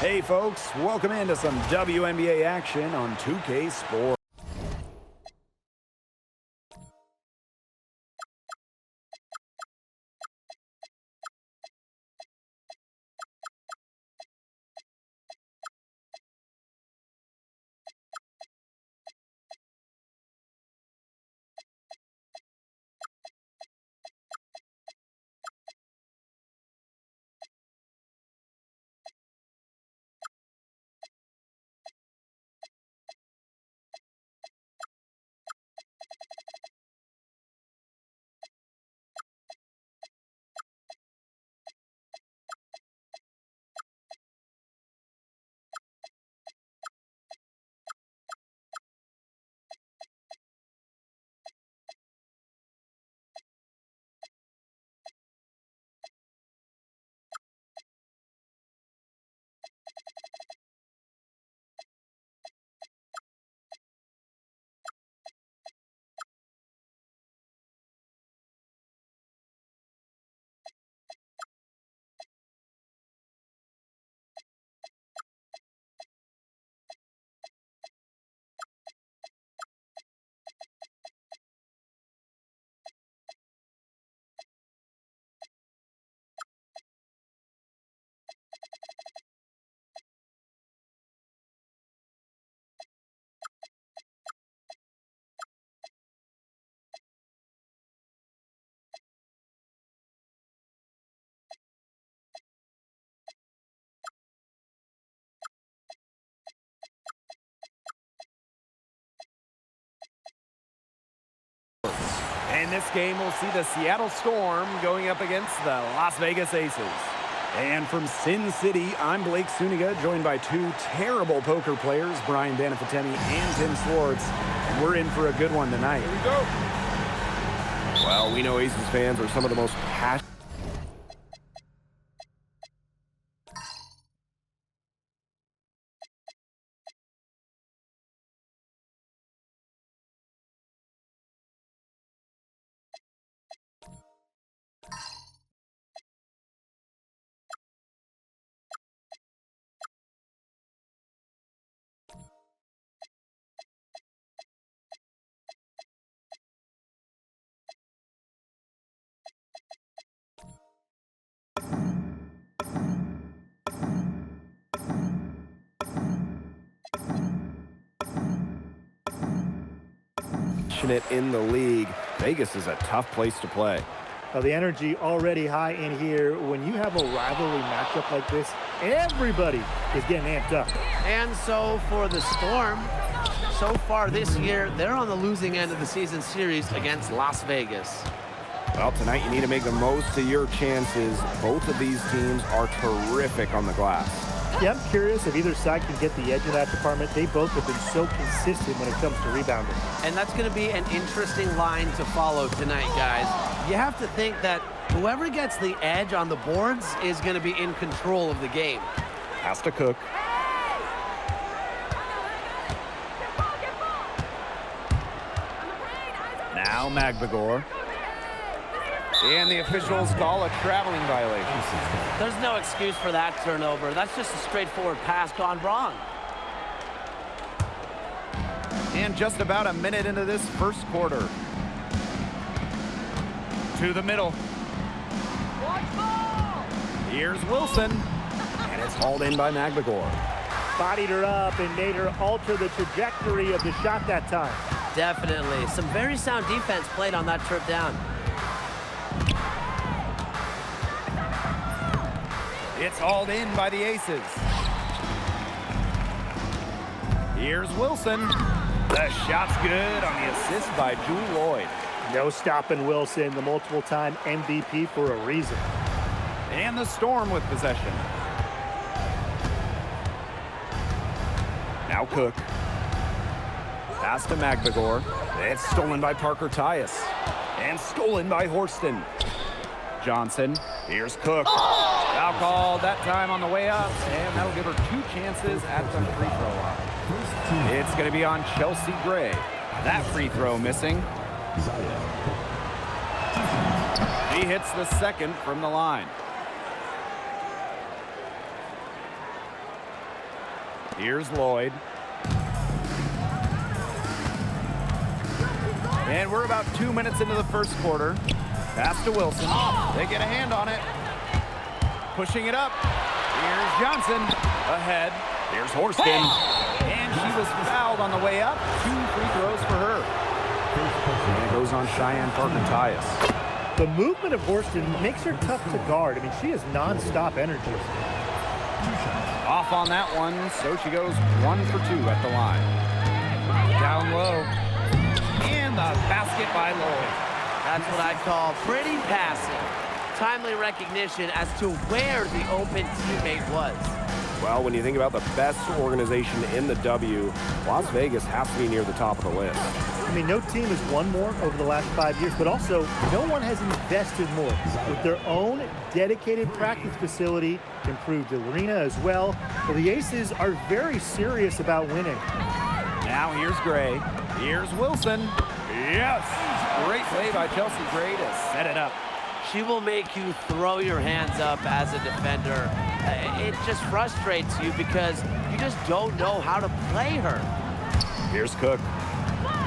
Hey folks, welcome into some WNBA action on 2K Sports. In this game, we'll see the Seattle Storm going up against the Las Vegas Aces. And from Sin City, I'm Blake Suniga, joined by two terrible poker players, Brian Banafitemi and Tim Swartz. And we're in for a good one tonight. Here we go. Well, we know Aces fans are some of the most passionate. In the league. Vegas is a tough place to play. Well, the energy already high in here. When you have a rivalry matchup like this, everybody is getting amped up. And so for the Storm, so far this year, they're on the losing end of the season series against Las Vegas. Well, tonight you need to make the most of your chances. Both of these teams are terrific on the glass. Yeah, I'm curious if either side can get the edge of that department. They both have been so consistent when it comes to rebounding. And that's going to be an interesting line to follow tonight, guys. You have to think that whoever gets the edge on the boards is going to be in control of the game. Has to Cook. Now Magbagor. And the officials call a traveling violation. There's no excuse for that turnover. That's just a straightforward pass gone wrong. And just about a minute into this first quarter. To the middle. Here's Wilson. And it's hauled in by Magbagor. Bodied her up and made her alter the trajectory of the shot that time. Definitely. Some very sound defense played on that trip down. It's hauled in by the Aces. Here's Wilson. The shot's good on the assist by Jewell Loyd. No stopping Wilson, the multiple-time MVP for a reason. And the Storm with possession. Now Cook. Pass to Magbagor. It's stolen by Parker Tyus. And stolen by Horston. Johnson. Here's Cook. Foul called that time on the way up, and that'll give her two chances at the free throw line. It's going to be on Chelsea Gray. That free throw missing. He hits the second from the line. Here's Lloyd. And we're about 2 minutes into the first quarter. Pass to Wilson. They get a hand on it. Pushing it up. Here's Johnson. Ahead. Here's Horston. And she was fouled on the way up. 2 free throws for her. And it goes on Cheyenne Parker-Tyus. The movement of Horston makes her tough to guard. I mean, she has nonstop energy. Off on that one, so she goes 1 for 2 at the line. Down low. And the basket by Lloyd. That's what I call pretty passing. Timely recognition as to where the open teammate was. Well, when you think about the best organization in the W, Las Vegas has to be near the top of the list. I mean, no team has won more over the last 5 years, but also no one has invested more with their own dedicated practice facility, improved arena as well. Well, the Aces are very serious about winning. Now here's Gray. Here's Wilson. Yes! Great play by Chelsea Gray to set it up. She will make you throw your hands up as a defender. It just frustrates you because you just don't know how to play her. Here's Cook.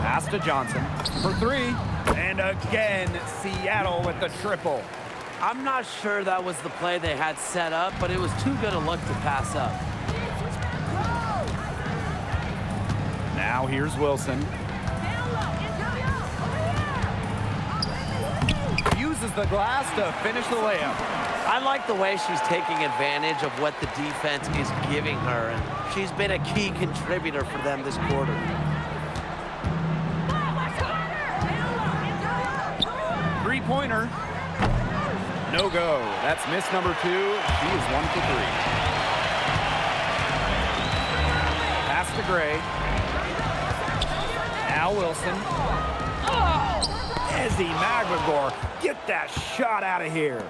Pass to Johnson for 3. And again, Seattle with the triple. I'm not sure that was the play they had set up, but it was too good a look to pass up. Now here's Wilson. Uses the glass to finish the layup. I like the way she's taking advantage of what the defense is giving her, and she's been a key contributor for them this quarter. Three-pointer. No go. That's miss number 2. She is 1 for 3. Pass to Gray. Now Wilson. Ezzy Magbagor, get that shot out of here.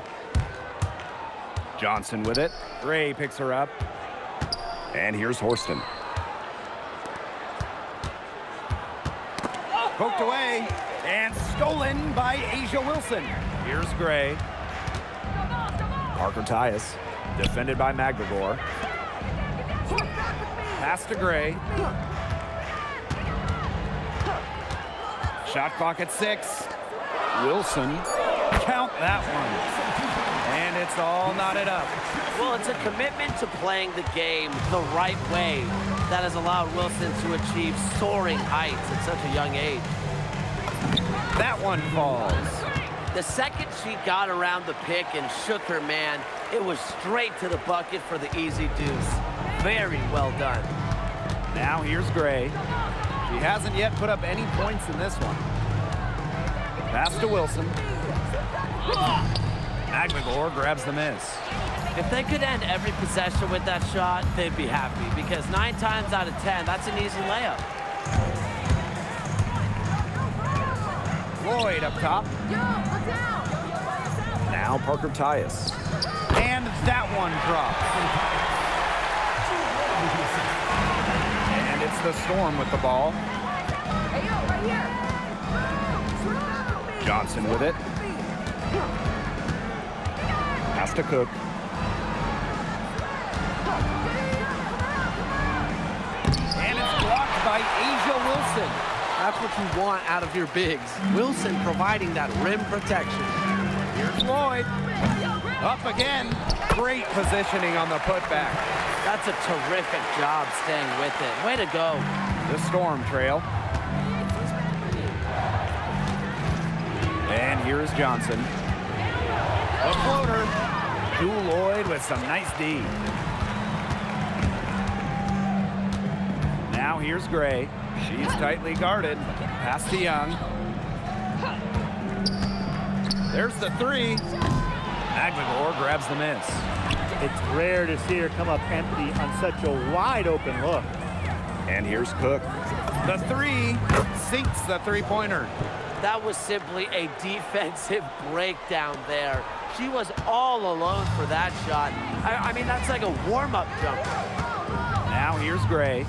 Johnson with it. Gray picks her up. And here's Horston. Poked away and stolen by Asia Wilson. Here's Gray. Parker-Tyus, defended by Magbagor. Pass to Gray. Shot clock at 6. Wilson, count that one. And it's all knotted up. Well, it's a commitment to playing the game the right way that has allowed Wilson to achieve soaring heights at such a young age. That one falls. The second she got around the pick and shook her man, it was straight to the bucket for the easy deuce. Very well done. Now here's Gray. She hasn't yet put up any points in this one. Pass to Wilson. Magbagor grabs the miss. If they could end every possession with that shot, they'd be happy because 9 times out of 10, that's an easy layup. Lloyd up top. Now Parker-Tyus. And that one drops. And it's the Storm with the ball. Johnson with it. Pass to Cook. And it's blocked by Asia Wilson. That's what you want out of your bigs. Wilson providing that rim protection. Here's Lloyd. Up again. Great positioning on the putback. That's a terrific job staying with it. Way to go. The Storm trail. And here is Johnson. A floater. Jewel Lloyd with some nice D. Now here's Gray. She's tightly guarded. Pass to Young. There's the 3. Magbagor grabs the miss. It's rare to see her come up empty on such a wide open look. And here's Cook. The 3 sinks the three-pointer. That was simply a defensive breakdown there. She was all alone for that shot. I mean, that's like a warm-up jumper. Now here's Gray.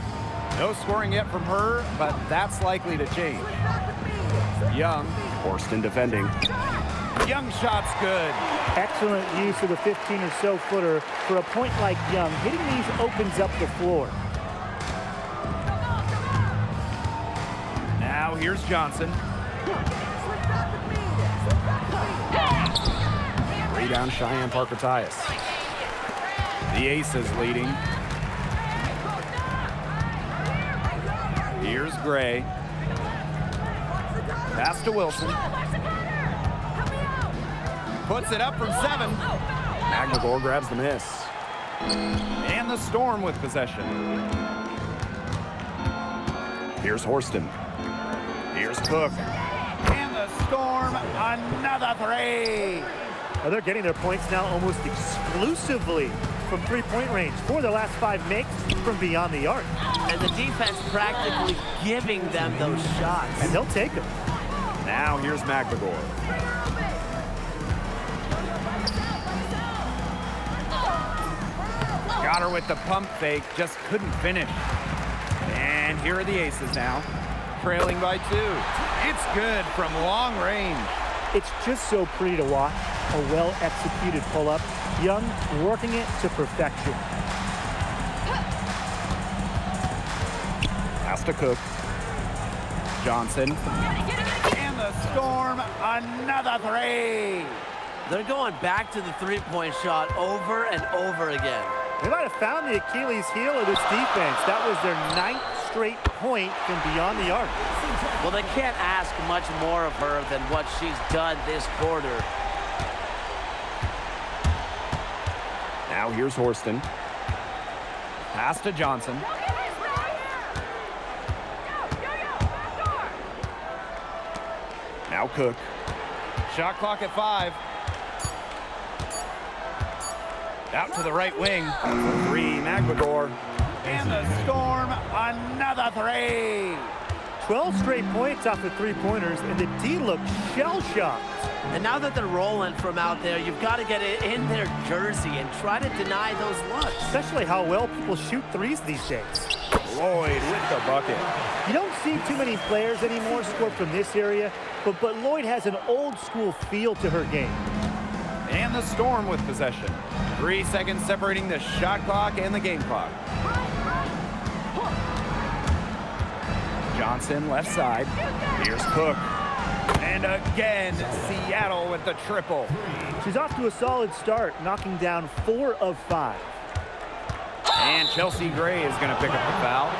No scoring yet from her, but that's likely to change. Young. Horston defending. Young shot's good. Excellent use of the 15 or so footer for a point like Young. Hitting these opens up the floor. here's Johnson. Rebound, Cheyenne Parker Tyus. The Aces leading. Here's Gray. Pass to Wilson. Puts it up from 7. Magbegor grabs the miss. And the Storm with possession. Here's Horston. Here's Cook. And the Storm, another 3. Now they're getting their points now almost exclusively from three-point range. 4 of their last 5 makes from beyond the arc. And the defense practically giving them those shots. And they'll take them. Now here's Magbegor. Got her with the pump fake, just couldn't finish. And here are the Aces now, trailing by 2. It's good from long range. It's just so pretty to watch. A well-executed pull-up. Young working it to perfection. Pass to Cook. Johnson. And the Storm, another 3. They're going back to the three-point shot over and over again. They might have found the Achilles heel of this defense. That was their 9th straight point from beyond the arc. Well, they can't ask much more of her than what she's done this quarter. Now here's Horston. Pass to Johnson. Now Cook. Shot clock at 5. Out to the right wing. 3, Magbegor. And the Storm, another 3. 12 straight points off the three-pointers, and the D looked shell-shocked. And now that they're rolling from out there, you've got to get it in their jersey and try to deny those looks. Especially how well people shoot threes these days. Lloyd with the bucket. You don't see too many players anymore score from this area, but Lloyd has an old-school feel to her game. And the Storm with possession. 3 seconds separating the shot clock and the game clock. Johnson left side. Here's Cook. And again, Seattle with the triple. She's off to a solid start, knocking down 4 of 5. And Chelsea Gray is going to pick up the foul.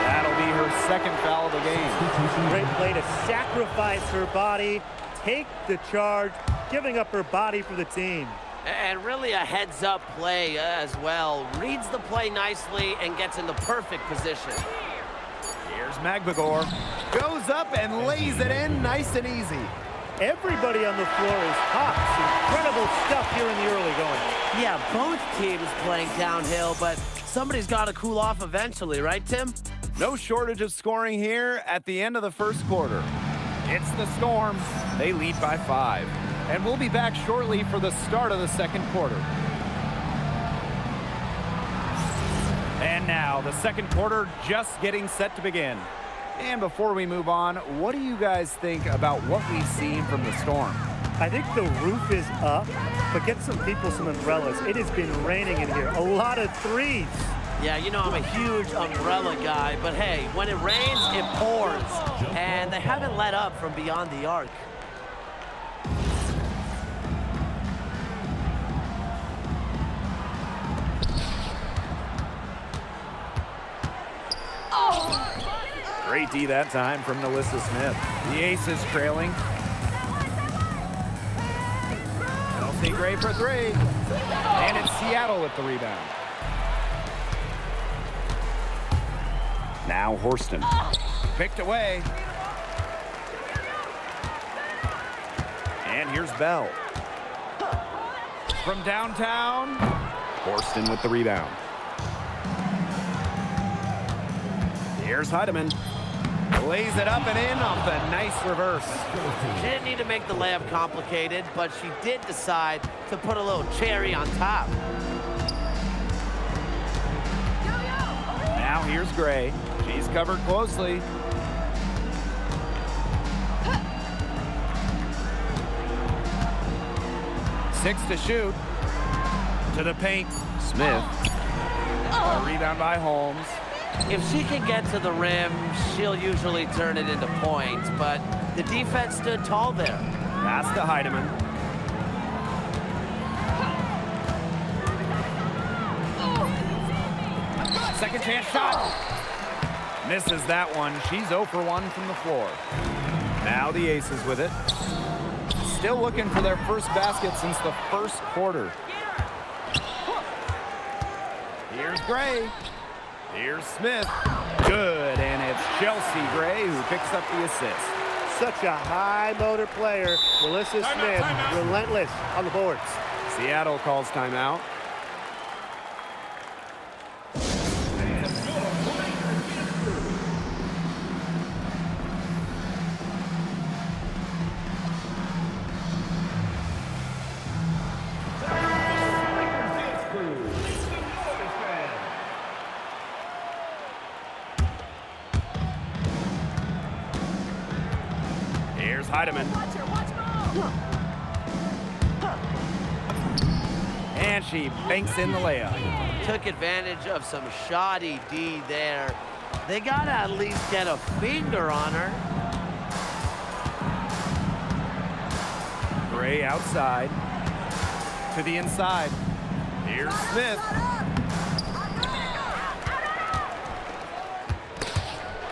That'll be her 2nd foul of the game. Great play to sacrifice her body, take the charge, giving up her body for the team. And really a heads-up play as well. Reads the play nicely and gets in the perfect position. Here's Magbegor. Goes up and lays it in nice and easy. Everybody on the floor is hot. Incredible stuff here in the early going. Yeah, both teams playing downhill, but somebody's got to cool off eventually, right, Tim? No shortage of scoring here at the end of the first quarter. It's the Storm. They lead by 5. And we'll be back shortly for the start of the second quarter. And now, the second quarter just getting set to begin. And before we move on, what do you guys think about what we've seen from the Storm? I think the roof is up, but get some people some umbrellas. It has been raining in here. A lot of threes. Yeah, you know I'm a huge umbrella guy, but hey, when it rains, it pours. And they haven't let up from beyond the arc. Great D that time from Melissa Smith. The Aces trailing. Chelsea Gray for 3. And it's Seattle with the rebound. Now Horston. Picked away. And here's Bell. From downtown. Horston with the rebound. Here's Heidemann. Lays it up and in off the nice reverse. She didn't need to make the layup complicated, but she did decide to put a little cherry on top. Now here's Gray. She's covered closely. Six to shoot. To the paint. Smith. A rebound by Holmes. If she can get to the rim, she'll usually turn it into points, but the defense stood tall there. Pass to Heidemann. Second chance shot. Misses that one. She's 0 for 1 from the floor. Now the Aces with it. Still looking for their first basket since the first quarter. Here's Gray. Here's Smith. Good, and it's Chelsea Gray who picks up the assist. Such a high motor player. Melissa Smith, relentless on the boards. Seattle calls timeout. Here's Heidemann. And she banks in the layup. Took advantage of some shoddy D there. They got to at least get a finger on her. Gray outside. To the inside. Here's Smith.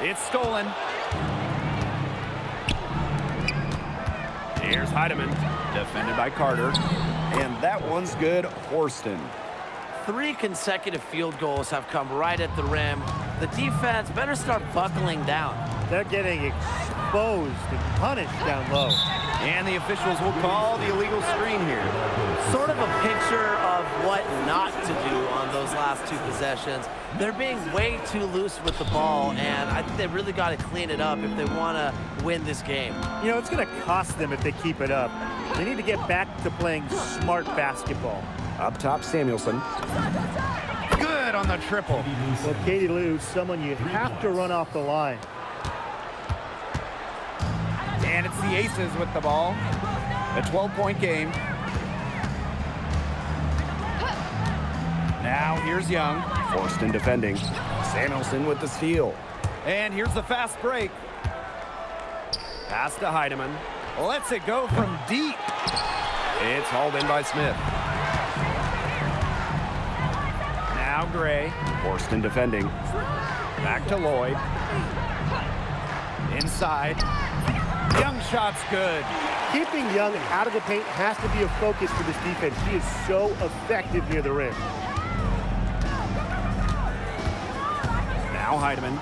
It's stolen. Here's Heidemann, defended by Carter. And that one's good, Horston. 3 consecutive field goals have come right at the rim. The defense better start buckling down. They're getting exposed and punished down low. And the officials will call the illegal screen here. Sort of a picture of what not to do on those last 2 possessions. They're being way too loose with the ball, and I think they really got to clean it up if they want to win this game. You know, it's going to cost them if they keep it up. They need to get back to playing smart basketball. Up top, Samuelson. Good on the triple. Well, Katie Lou, someone you have to run off the line. And it's the Aces with the ball. A 12-point game. Now here's Young. Horston defending. Samuelson with the steal. And here's the fast break. Pass to Heidemann. Lets it go from deep. It's hauled in by Smith. Now Gray. Horston defending. Back to Lloyd. Inside. Young shot's good. Keeping Young out of the paint has to be a focus for this defense. She is so effective near the rim. Now Heidemann.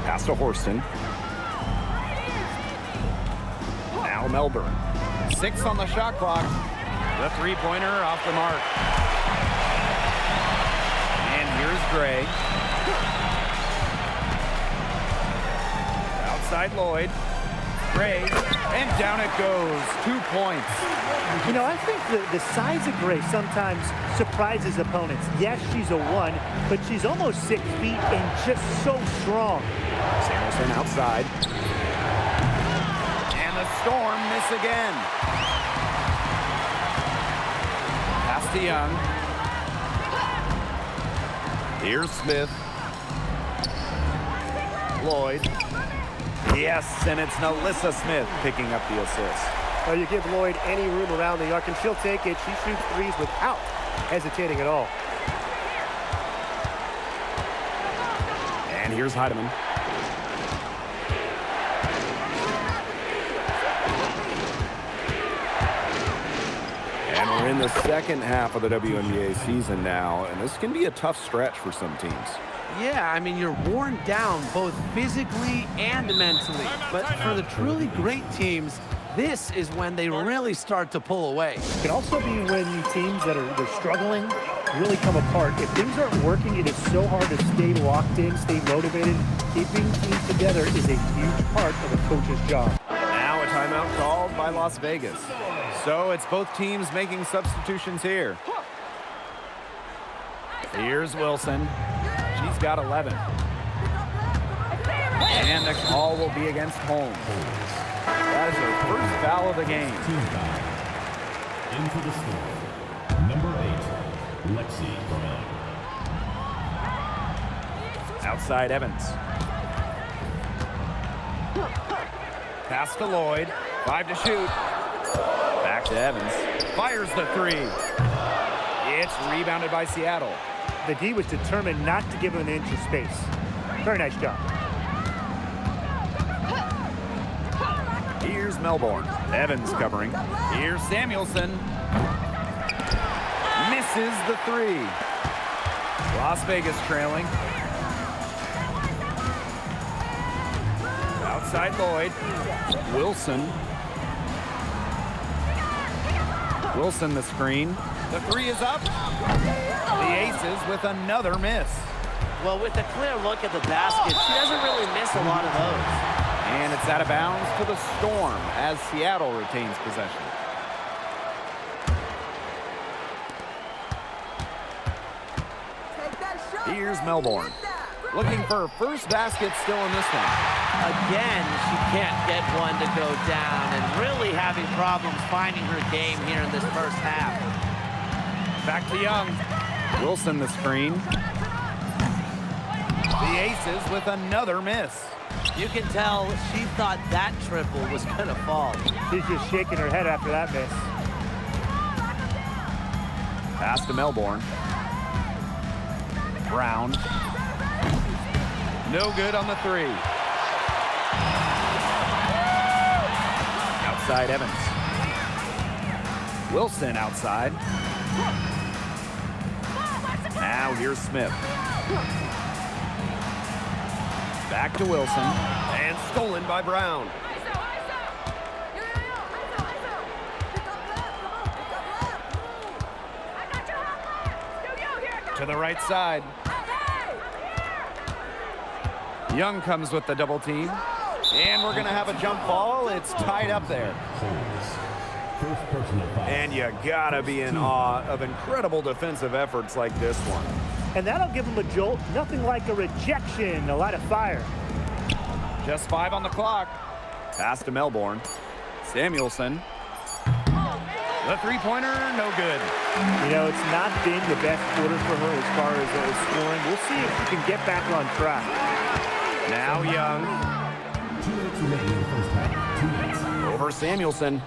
Pass to Horston. Now Melbourne. 6 on the shot clock. The three-pointer off the mark. And here's Gray. Outside Lloyd. Gray. And down it goes. 2 points. You know, I think the size of Gray sometimes surprises opponents. Yes, she's a 1, but she's almost 6 feet and just so strong. Samuelson outside. And the Storm miss again. Pass to Young. Here's Smith. Lloyd. Yes, and it's Nalissa Smith picking up the assist. Well, you give Lloyd any room around the arc, and she'll take it. She shoots threes without hesitating at all. And here's Heidemann. And we're in the second half of the WNBA season now, and this can be a tough stretch for some teams. Yeah, I mean, you're worn down both physically and mentally. But for the truly great teams, this is when they really start to pull away. It can also be when teams that are struggling really come apart. If things aren't working, it is so hard to stay locked in, stay motivated. Keeping teams together is a huge part of a coach's job. Now a timeout called by Las Vegas. So it's both teams making substitutions here. Here's Wilson. She's got 11. And the call will be against Holmes. That is her first foul of the game. Team foul. Into the score. Number 8, Lexi Brown. Outside Evans. Pass to Lloyd. 5 to shoot. Back to Evans. Fires the 3. It's rebounded by Seattle. The D was determined not to give him an inch of space. Very nice job. Here's Melbourne. Evans covering. Here's Samuelson. Misses the 3. Las Vegas trailing. Outside Lloyd. Wilson. Wilson the screen. The 3 is up. The Aces with another miss. Well, with a clear look at the basket, she doesn't really miss a lot of those. And it's out of bounds to the Storm as Seattle retains possession. Here's Melbourne. Looking for her first basket still in this one. Again, she can't get one to go down and really having problems finding her game here in this first half. Back to Young. Wilson the screen. The Aces with another miss. You can tell she thought that triple was going to fall. She's just shaking her head after that miss. Pass to Melbourne. Brown. No good on the 3. Outside Evans. Wilson outside. Now here's Smith. Back to Wilson. And stolen by Brown. To the right side. Young comes with the double team. And we're going to have a jump ball. It's tied up there. And you got to be in awe of incredible defensive efforts like this one. And that'll give them a jolt. Nothing like a rejection, a lot of fire. Just 5 on the clock. Pass to Melbourne. Samuelson. The 3-pointer, no good. You know, it's not been the best quarter for her as far as scoring. We'll see if she can get back on track. Now Young. Over Samuelson.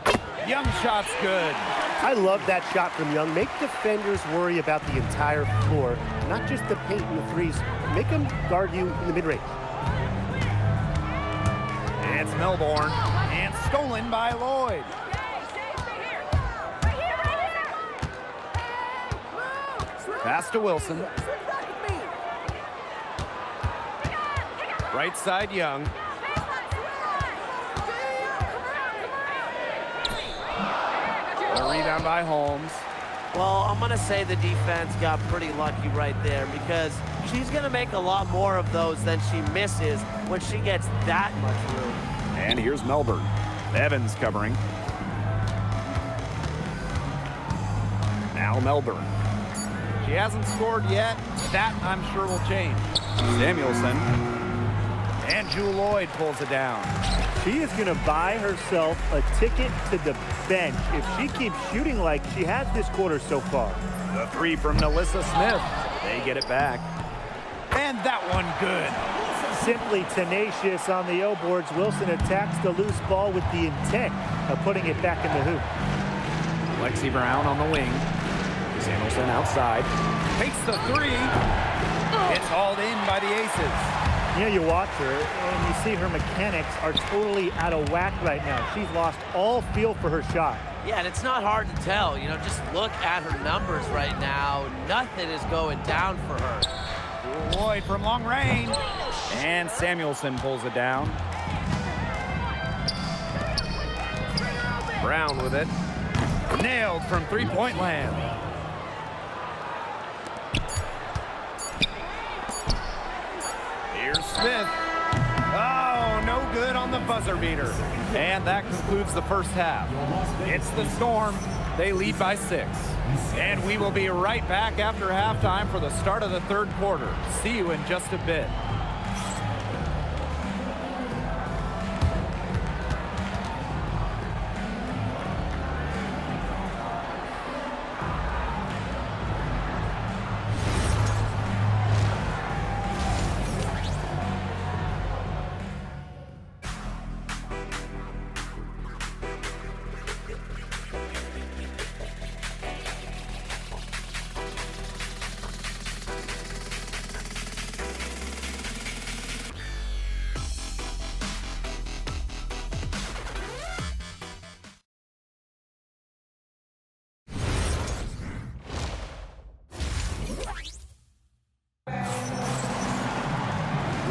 Young shot's good. I love that shot from Young. Make defenders worry about the entire floor, not just the paint and the threes. Make them guard you in the mid-range. It's Melbourne. And stolen by Lloyd. Pass to Wilson. Right side, Young. A rebound by Holmes. Well, I'm going to say the defense got pretty lucky right there because she's going to make a lot more of those than she misses when she gets that much room. And here's Melbourne. Evans covering. Now Melbourne. She hasn't scored yet. That, I'm sure, will change. Samuelson. And Jewel Lloyd pulls it down. She is going to buy herself a ticket to the bench if she keeps shooting like she has this quarter so far. The 3 from Nalissa Smith. They get it back. And that one good. Simply tenacious on the O boards. Wilson attacks the loose ball with the intent of putting it back in the hoop. Lexi Brown on the wing. Samuelson outside. Takes the 3. It's hauled in by the Aces. You know, you watch her and you see her mechanics are totally out of whack right now. She's lost all feel for her shot. Yeah, and it's not hard to tell. You know, just look at her numbers right now. Nothing is going down for her. Lloyd from long range. And Samuelson pulls it down. Brown with it. Nailed from three-point land. Here's Smith. Oh, no good on the buzzer beater. And that concludes the first half. It's the Storm. They lead by 6. And we will be right back after halftime for the start of the third quarter. See you in just a bit.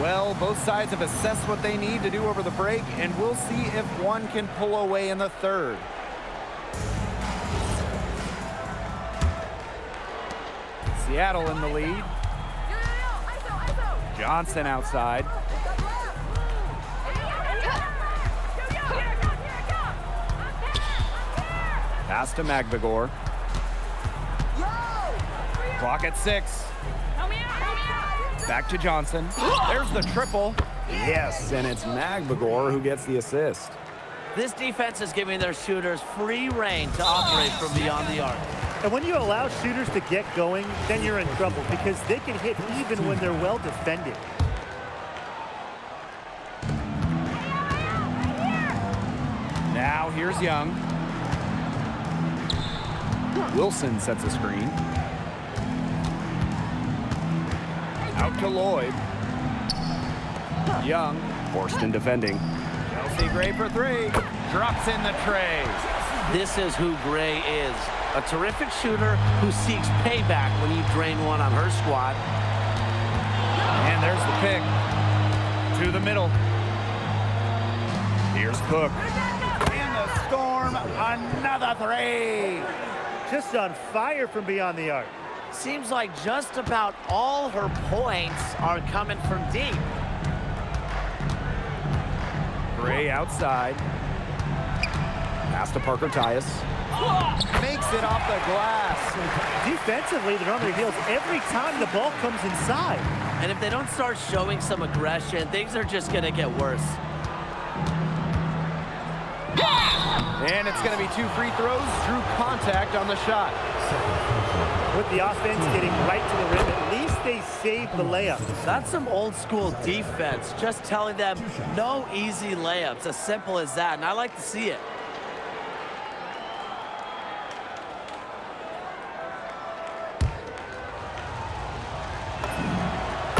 Well, both sides have assessed what they need to do over the break, and we'll see if one can pull away in the third. Seattle in the lead. Johnson outside. Pass to Magbegor. Clock at 6. Back to Johnson. There's the triple. Yes, and it's Magbegor who gets the assist. This defense is giving their shooters free reign to operate from beyond the arc. And when you allow shooters to get going, then you're in trouble because they can hit even when they're well defended. Now here's Young. Wilson sets a screen. Out to Lloyd. Young, Horston defending. Chelsea Gray for 3. Drops in the tray. This is who Gray is. A terrific shooter who seeks payback when you drain one on her squad. And there's the pick. To the middle. Here's Cook. And the Storm, another 3. Just on fire from beyond the arc. Seems like just about all her points are coming from deep. Gray outside. Pass to Parker Tyus. Makes it off the glass. Defensively, they're on their heels every time the ball comes inside. And if they don't start showing some aggression, things are just going to get worse. And it's going to be 2 free throws. Drew contact on the shot. With the offense getting right to the rim, at least they saved the layup. That's some old school defense, just telling them no easy layups, as simple as that, and I like to see it.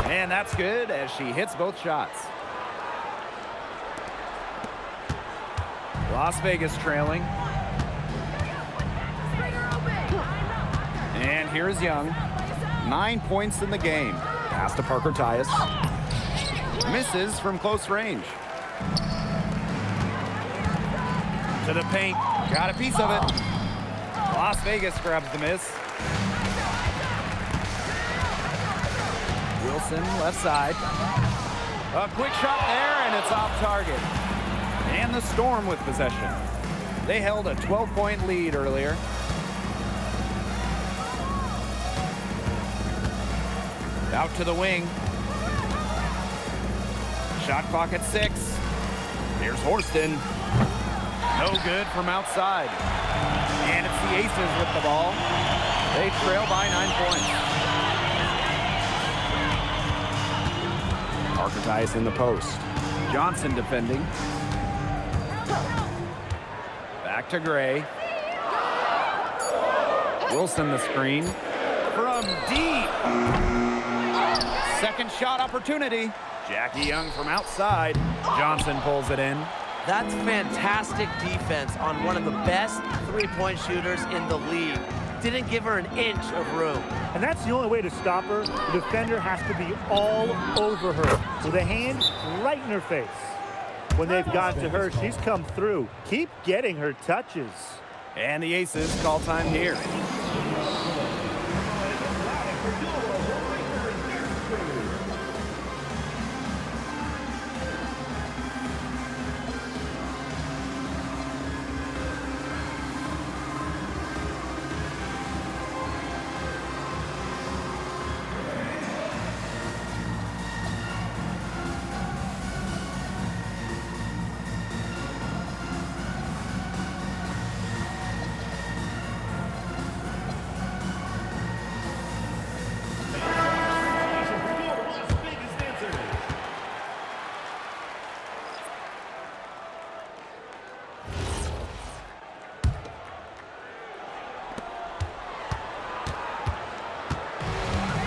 And that's good as she hits both shots. Las Vegas trailing. And here's Young. 9 points in the game. Pass to Parker Tyus. Misses from close range. To the paint. Got a piece of it. Las Vegas grabs the miss. Wilson left side. A quick shot there, and it's off target. And the Storm with possession. They held a 12-point lead earlier. Out to the wing. Shot clock at 6. Here's Horston. No good from outside. And it's the Aces with the ball. They trail by 9 points. Parker Tyus in the post. Johnson defending. Back to Gray. Wilson the screen. From deep. Second shot opportunity. Jackie Young from outside. Johnson pulls it in. That's fantastic defense on one of the best three-point shooters in the league. Didn't give her an inch of room. And that's the only way to stop her. The defender has to be all over her with a hand right in her face. When they've got to her, she's come through. Keep getting her touches. And the Aces call time here.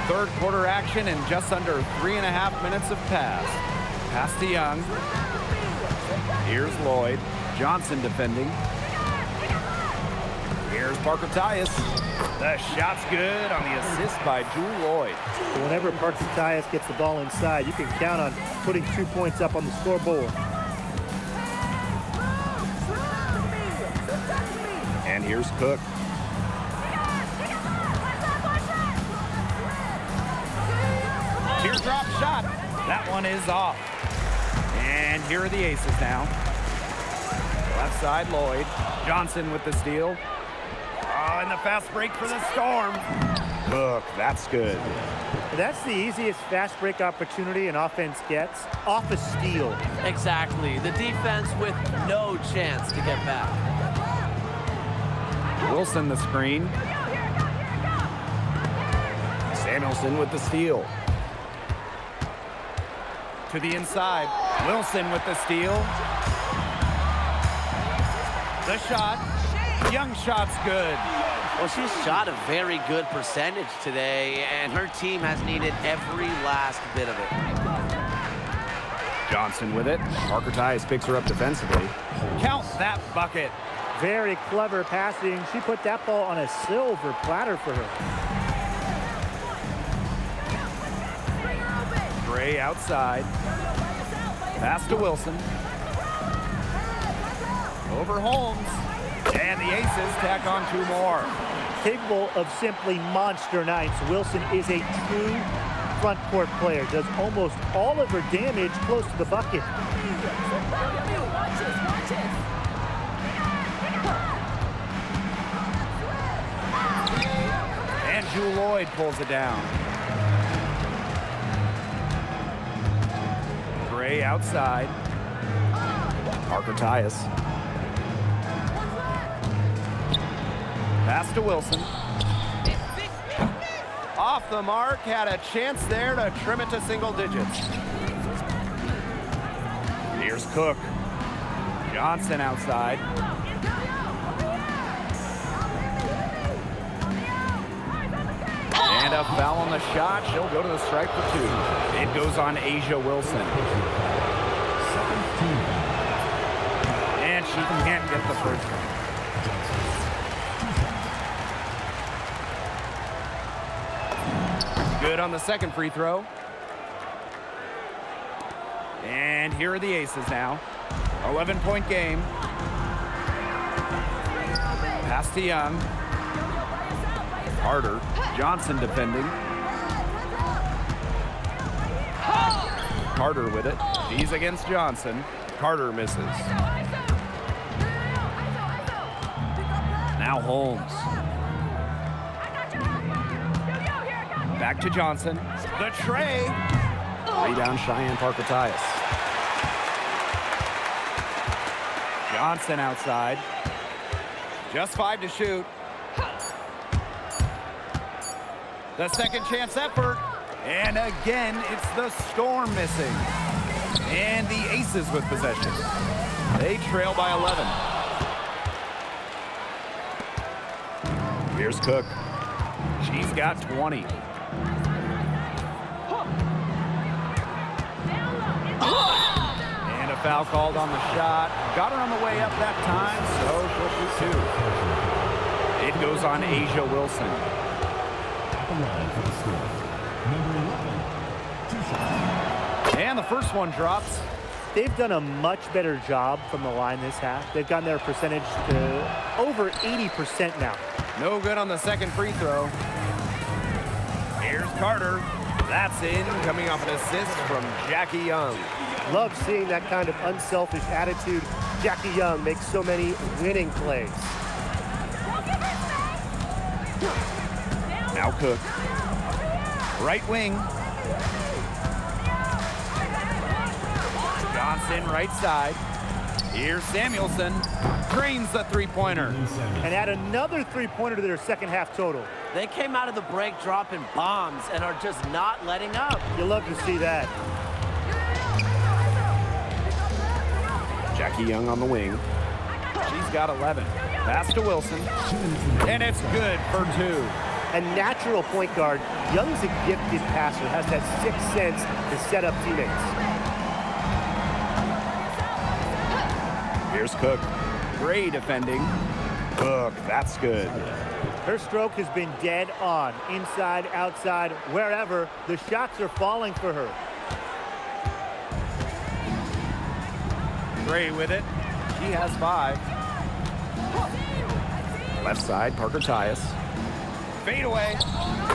Third quarter action and just under 3.5 minutes have passed. Pass to Young. Here's Lloyd. Johnson defending. Here's Here's Parker Tyus. The shot's good on the assist by Jewel Lloyd. So whenever Parker Tyus gets the ball inside, you can count on putting 2 points up on the scoreboard. And here's Cook. Teardrop shot. That one is off. And here are the Aces now. Left side, Lloyd. Johnson with the steal. Oh, and the fast break for the Storm. Cook, that's good. That's the easiest fast break opportunity an offense gets, off a steal. Exactly. The defense with no chance to get back. Wilson the screen. Samuelson with the steal. To the inside. Wilson with the steal. The shot. Young shot's good. Well, she's shot a very good percentage today, and her team has needed every last bit of it. Johnson with it. Parker Tyus picks her up defensively. Count that bucket. Very clever passing. She put that ball on a silver platter for her. Gray outside. Pass to Wilson. Over Holmes. And the Aces tack on 2 more. Capable of simply monster nights, Wilson is a true front court player. Does almost all of her damage close to the bucket. And Jewel Lloyd pulls it down. Gray outside. Parker Tyus. Pass to Wilson. Off the mark, had a chance there to trim it to single digits. Here's Cook. Johnson outside. And a foul on the shot. She'll go to the stripe for 2. It goes on A'ja Wilson. And she can't get the first one. Good on the second free throw. And here are the Aces now. 11-point game. Pass to Young. Carter. Johnson defending. Carter with it. She's against Johnson. Carter misses. Now Holmes. Back to Johnson. The tray. Rebound Cheyenne Parker Tyus. Johnson outside. Just 5 to shoot. The second chance effort. And again, it's the Storm missing. And the Aces with possession. They trail by 11. Here's Cook. She's got 20. And a foul called on the shot. Got her on the way up that time, so she'll shoot 2. It goes on A'ja Wilson. And the first one drops. They've done a much better job from the line this half. They've gotten their percentage to over 80% now. No good on the second free throw. Here's Carter. That's in, coming off an assist from Jackie Young. Love seeing that kind of unselfish attitude. Jackie Young makes so many winning plays. Now Cook. Right wing. Johnson right side. Here's Samuelson. Drains the three-pointer. And add another three-pointer to their second half total. They came out of the break dropping bombs and are just not letting up. You love to see that. Jackie Young on the wing. She's got 11. Pass to Wilson. And it's good for 2. A natural point guard, Young's a gifted passer, has that sixth sense to set up teammates. Here's Cook. Gray defending. Cook, that's good. Her stroke has been dead on. Inside, outside, wherever. The shots are falling for her. Gray with it. She has 5. Left side, Parker Tyus. Fade away.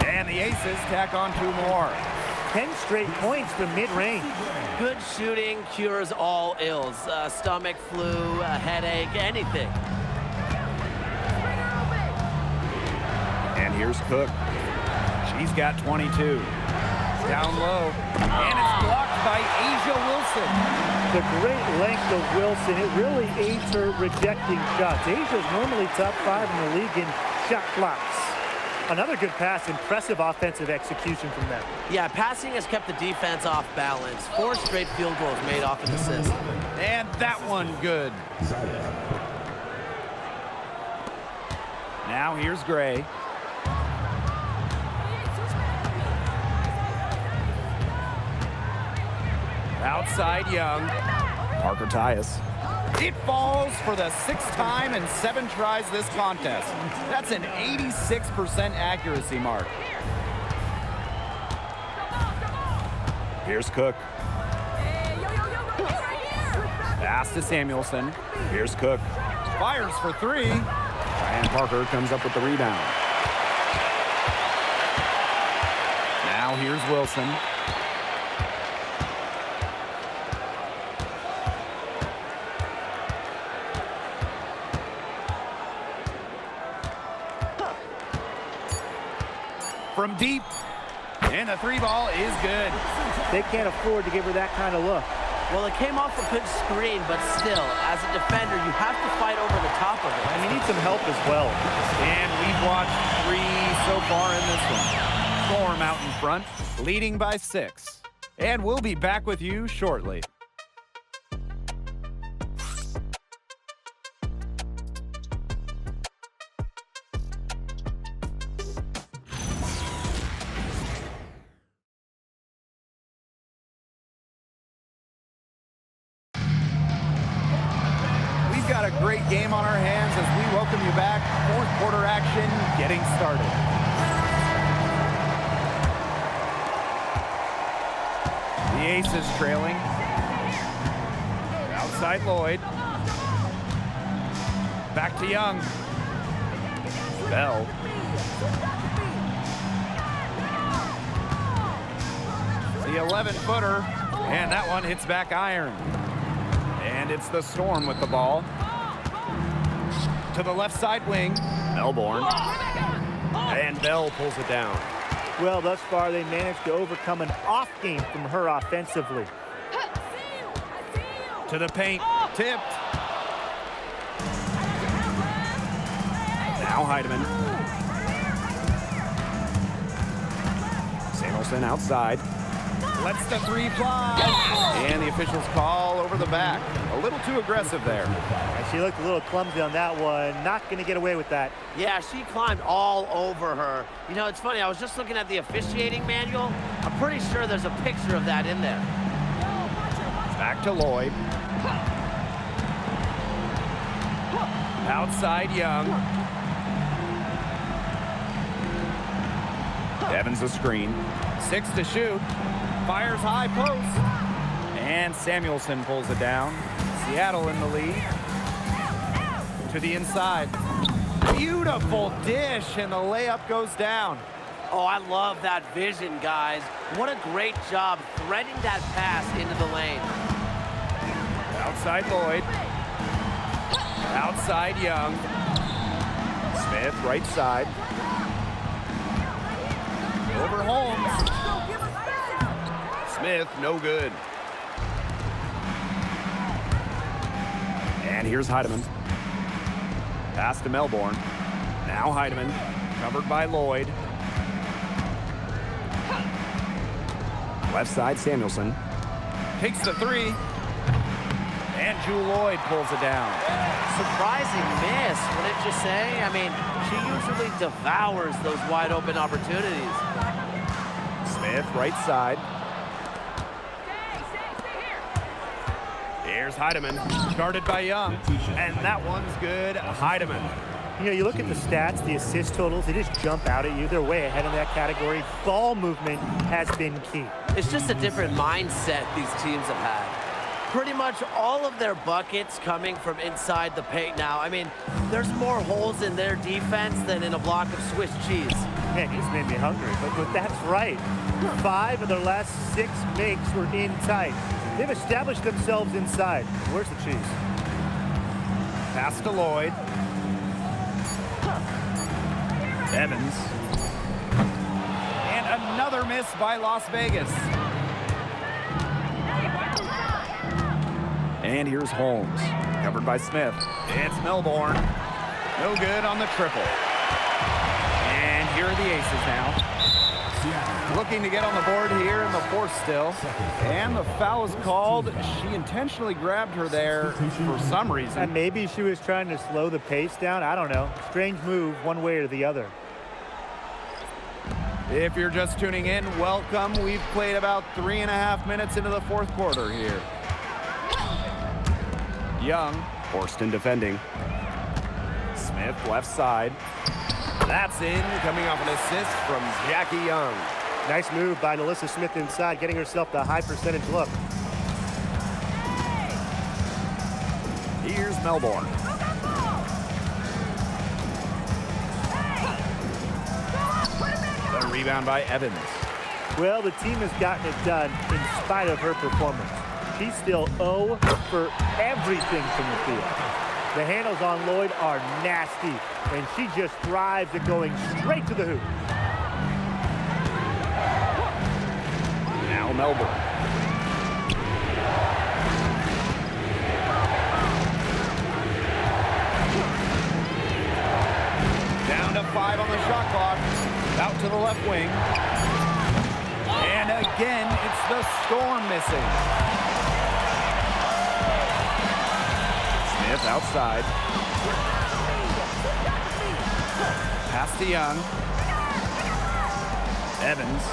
And the Aces tack on 2 more. 10 straight points from mid-range. Good shooting cures all ills. Stomach flu, a headache, anything. And here's Cook. She's got 22. Down low. And it's blocked by A'ja Wilson. The great length of Wilson, it really aids her rejecting shots. Asia's normally top 5 in the league in shot blocks. Another good pass, impressive offensive execution from them. Yeah, passing has kept the defense off balance. 4 straight field goals made off an assist. And that one good. Now here's Gray. Outside Young. Parker Tyus. It falls for the 6th time in 7 tries this contest. That's an 86% accuracy mark. Here's Cook. Pass to Samuelson. Here's Cook. Fires for 3. And Parker comes up with the rebound. Now here's Wilson. From deep, and the 3 ball is good. They can't afford to give her that kind of look. Well, it came off a good screen, but still, as a defender, you have to fight over the top of it. And you need some help as well. And we've watched 3 so far in this one. Storm out in front, leading by 6. And we'll be back with you shortly. Got a great game on our hands as we welcome you back. 4th quarter action getting started. The Aces trailing. Outside Lloyd. Back to Young. Bell. The 11-footer. And that one hits back iron. And it's the Storm with the ball. To the left side wing, Melbourne. And Bell pulls it down. Well, thus far, they managed to overcome an off game from her offensively. To the paint, tipped. Now Heidemann. Samuelson outside. Lets the 3 fly. And the officials call over the back. A little too aggressive there. And she looked a little clumsy on that one. Not going to get away with that. Yeah, she climbed all over her. You know, it's funny. I was just looking at the officiating manual. I'm pretty sure there's a picture of that in there. Back to Lloyd. Outside Young. Evans a screen. 6 to shoot. Fires high post. And Samuelson pulls it down. Seattle in the lead. To the inside. Beautiful dish, and the layup goes down. Oh, I love that vision, guys. What a great job threading that pass into the lane. Outside Lloyd. Outside Young. Smith, right side. Over Holmes. Smith, no good. And here's Heidemann. Pass to Melbourne. Now Heidemann, covered by Lloyd. Left side, Samuelson. Takes the 3. And Jewel Lloyd pulls it down. Surprising miss, wouldn't you say? I mean, she usually devours those wide open opportunities. Smith, right side. Here's Heidemann, guarded by Young. And that one's good. Heidemann. You know, you look at the stats, the assist totals, they just jump out at you. They're way ahead in that category. Ball movement has been key. It's just a different mindset these teams have had. Pretty much all of their buckets coming from inside the paint now. I mean, there's more holes in their defense than in a block of Swiss cheese. Man, you just made me hungry, but that's right. 5 of their last 6 makes were in tight. They've established themselves inside. Where's the cheese? Pass to Lloyd. Evans. And another miss by Las Vegas. And here's Holmes. Covered by Smith. It's Melbourne. No good on the triple. And here are the Aces now. Looking to get on the board here in the fourth still. And the foul is called. She intentionally grabbed her there for some reason. And maybe she was trying to slow the pace down. I don't know. Strange move one way or the other. If you're just tuning in, welcome. We've played about 3.5 minutes into the fourth quarter here. Young, Horston defending. Smith left side. That's in, coming off an assist from Jackie Young. Nice move by Melissa Smith inside, getting herself the high percentage look. Here's Melbourne. The rebound by Evans. Well, the team has gotten it done in spite of her performance. She's still 0 for everything from the field. The handles on Lloyd are nasty, and she just thrives at going straight to the hoop. Now Melbourne. Down to 5 on the shot clock. Out to the left wing. And again, it's the Storm missing. Smith outside. Pass to Young. Evans.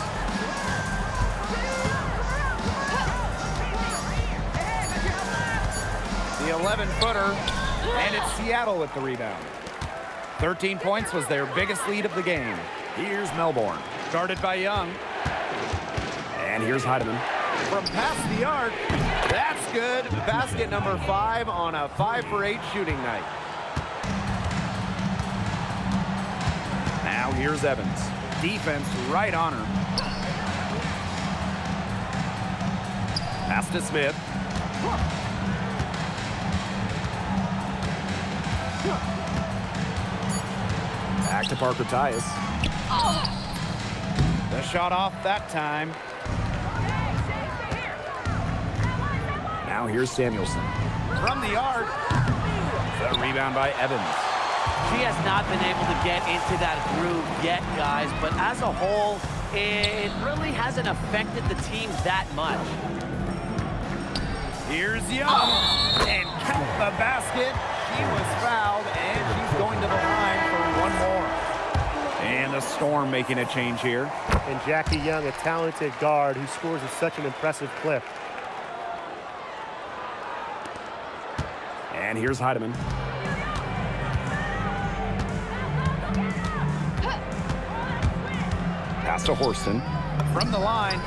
The 11-footer, and it's Seattle with the rebound. 13 points was their biggest lead of the game. Here's Melbourne, guarded by Young. And here's Heidemann. From past the arc, that's good. Basket number 5 on a 5 for 8 shooting night. Now here's Evans. Defense right on her. Pass to Smith. Back to Parker Tyus. The shot off that time. Now here's Samuelson. From the arc. The rebound by Evans. She has not been able to get into that groove yet, guys, but as a whole, it really hasn't affected the team that much. Here's Young. And count the basket. She was fouled, and she's going to the line for one more. And the Storm making a change here. And Jackie Young, a talented guard who scores at such an impressive clip. And here's Heidemann. Pass to Horston. From the line.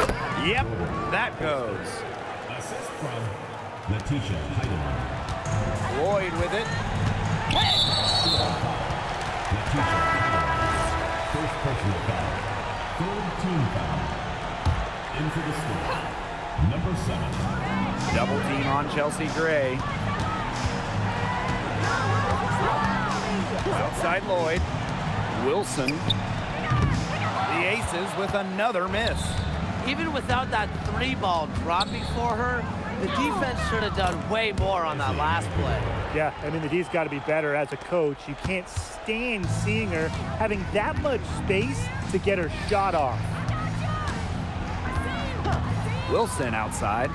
Yep, that goes. Assist from Letitia Heidemann. Lloyd with it. Letitia Heidemann. First personal foul. Third team foul. In for the score. Number 7. Double team on Chelsea Gray. Outside Lloyd. Wilson. The Aces with another miss. Even without that 3-ball dropping for her, the defense should have done way more on that last play. Yeah, I mean, the D's got to be better as a coach. You can't stand seeing her having that much space to get her shot off. Wilson outside.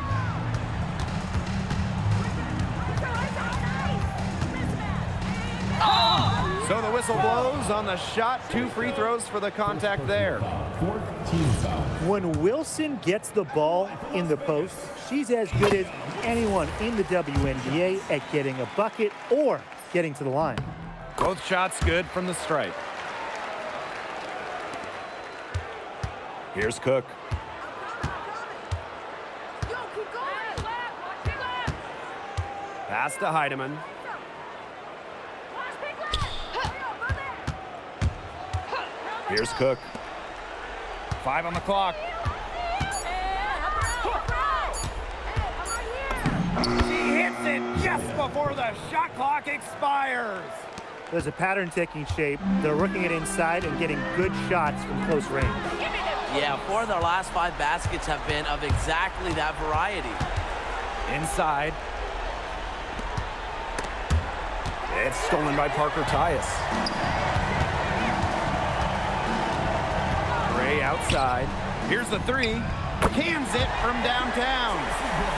So the whistle blows on the shot. 2 free throws for the contact there. Fourth team foul. When Wilson gets the ball in the post, she's as good as anyone in the WNBA at getting a bucket or getting to the line. Both shots good from the stripe. Here's Cook. Pass to Heidemann. Here's Cook. 5 on the clock. He hits it just before the shot clock expires. There's a pattern taking shape. They're working it inside and getting good shots from close range. Yeah, 4 of their last 5 baskets have been of exactly that variety. Inside. It's stolen by Parker Tyus. Gray outside. Here's the 3. Cans it from downtown.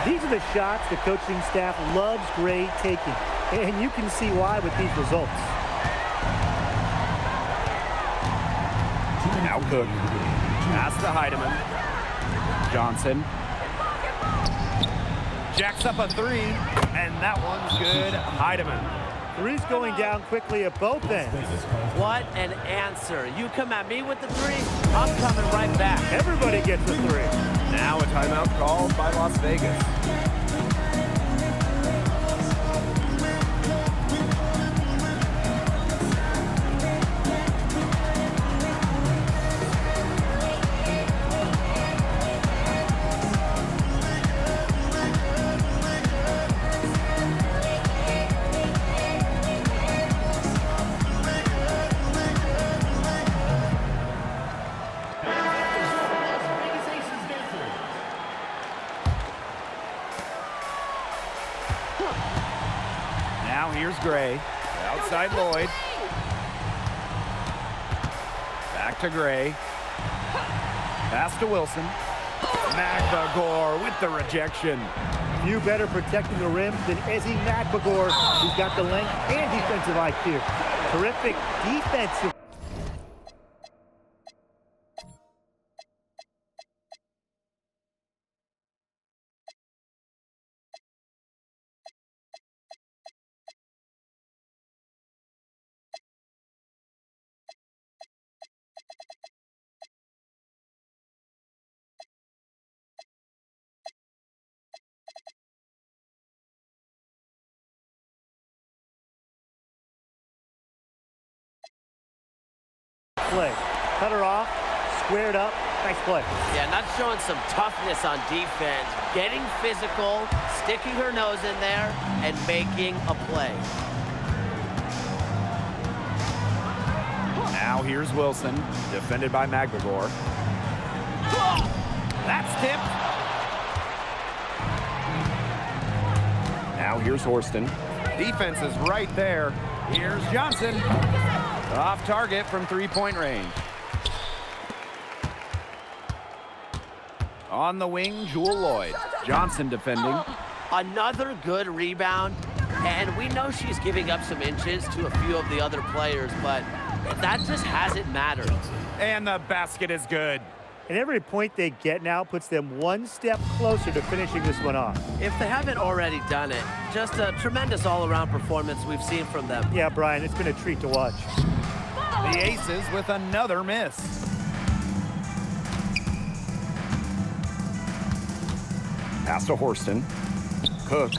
These are the shots the coaching staff loves Gray taking. And you can see why with these results. Now Cook. Pass to Heidemann. Johnson. Jacks up a 3, and that one's good. Heidemann. 3's going down quickly at both ends. What an answer. You come at me with the 3, I'm coming right back. Everybody gets a 3. Now a timeout called by Las Vegas. Now here's Gray. Outside Lloyd. Back to Gray. Pass to Wilson. Magbagor with the rejection. Few better protecting the rim than Ezi Magbagor, who's got the length and defensive IQ. Terrific defensive. Play. Cut her off, squared up, nice play. Yeah, not showing some toughness on defense, getting physical, sticking her nose in there, and making a play. Now here's Wilson, defended by Magbagor. That's tipped. Now here's Horston. Defense is right there. Here's Johnson. Off target from 3-point range. On the wing, Jewel Lloyd. Johnson defending. Another good rebound, and we know she's giving up some inches to a few of the other players, but that just hasn't mattered. And the basket is good. And every point they get now puts them one step closer to finishing this one off. If they haven't already done it, just a tremendous all-around performance we've seen from them. Yeah, Brian, it's been a treat to watch. The Aces with another miss. Pass to Horston. Cook.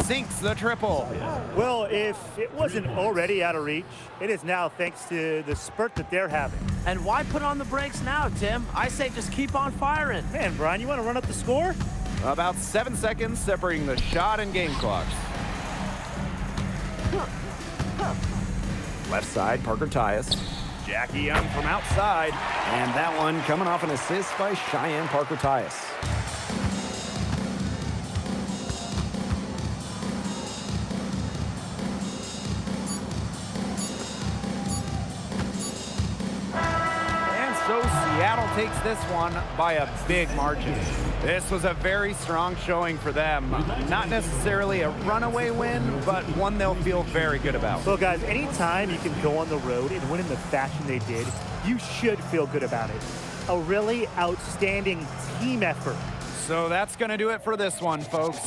Sinks the triple. Well, if it wasn't already out of reach, it is now thanks to the spurt that they're having. And why put on the brakes now, Tim? I say just keep on firing. Man, Brian, you want to run up the score? About 7 seconds separating the shot and game clocks. Left side, Parker Tyus. Jackie Young from outside. And that one coming off an assist by Cheyenne Parker Tyus. So Seattle takes this one by a big margin. This was a very strong showing for them. Not necessarily a runaway win, but one they'll feel very good about. Well, guys, anytime you can go on the road and win in the fashion they did, you should feel good about it. A really outstanding team effort. So that's going to do it for this one, folks.